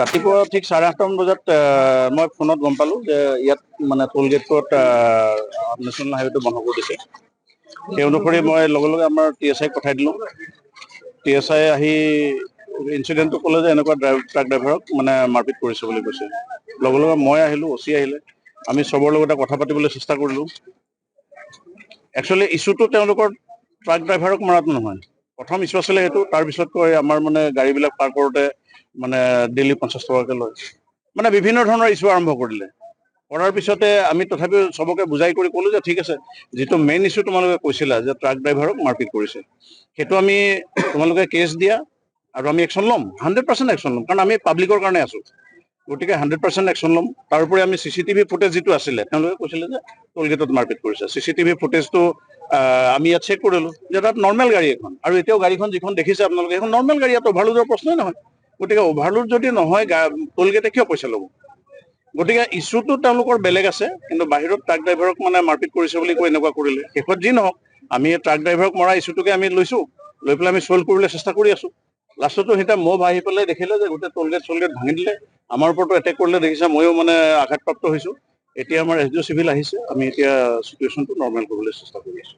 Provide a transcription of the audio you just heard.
ৰাতিপুৱা ঠিক 8:30 বজাত মই ফোনত গম পালো যে ইয়াত মানে টোল গেটত নেশ্যনেল হাইৱেটো বন্ধ কৰি দিছে। সেই অনুসৰি মই লগে লগে আমাৰ TSI পঠাই দিলোঁ। TSI আহি ইনচিডেণ্টটো ক'লে যে এনেকুৱা ট্ৰাক ড্ৰাইভাৰক মানে মাৰপিট কৰিছে বুলি কৈছে। লগে লগে মই আহিলোঁ, OC আহিলে, আমি চবৰ লগতে কথা পাতিবলৈ চেষ্টা কৰিলোঁ। একচুৱেলি ইছ্যুটো তেওঁলোকৰ ট্ৰাক ড্ৰাইভাৰক মৰাটো নহয়। প্ৰথম ইছ্যু আছিলে সেইটো, তাৰপিছত কয় আমাৰ মানে গাড়ীবিলাক পাৰ কৰোঁতে মানে ডেইলি 50 টকাকৈ লয়। মানে বিভিন্ন ধৰণৰ ইছ্যু আৰম্ভ কৰিলে। কৰাৰ পিছতে আমি তথাপিও চবকে বুজাই কৰি ক'লোঁ যে ঠিক আছে, যিটো মেইন ইছ্যু তোমালোকে কৈছিলা যে ট্ৰাক ড্ৰাইভাৰক মাৰপিট কৰিছে, সেইটো আমি তোমালোকে কেছ দিয়া আৰু আমি একশ্যন ল'ম, 100% একশ্যন ল'ম, কাৰণ আমি পাব্লিকৰ কাৰণে আছোঁ। গতিকে 100% একশ্যন ল'ম। তাৰোপৰি আমি CCTV ফুটেজ যিটো আছিলে, তেওঁলোকে কৈছিলে যে টোল গেটত মাৰপিট কৰিছে। CCTV ফুটেজটো আমি ইয়াত চেক কৰিলোঁ যে তাত নৰ্মেল গাড়ী এখন, আৰু এতিয়াও গাড়ীখন যিখন দেখিছে আপোনালোকে এখন নৰ্মেল গাড়ী, ইয়াত অভাৰলোডৰ প্ৰশ্নই নহয়। গতিকে অভাৰলোড যদি নহয় টোল গেটে কিয় পইচা ল'ব? গতিকে ইছ্যুটো তেওঁলোকৰ বেলেগ আছে, কিন্তু বাহিৰত ট্ৰাক ড্ৰাইভাৰক মানে মাৰপিট কৰিছে বুলি কৈ এনেকুৱা কৰিলে। শেষত যি নহওক, আমি ট্ৰাক ড্ৰাইভাৰক মৰা ইছ্যুটোকে আমি লৈছোঁ, লৈ পেলাই আমি ছল্ভ কৰিবলৈ চেষ্টা কৰি আছোঁ। লাষ্টতো এতিয়া মব আহি পেলাই দেখিলে যে গোটেই টোল গেট ভাঙি দিলে, আমাৰ ওপৰতো এটেক কৰিলে দেখিছে, ময়ো মানে আঘাতপ্ৰাপ্ত হৈছোঁ। এতিয়া আমাৰ SDO চিভিল আহিছে, আমি এতিয়া চিটুৱেশ্যনটো নৰ্মেল কৰিবলৈ চেষ্টা কৰি আছোঁ।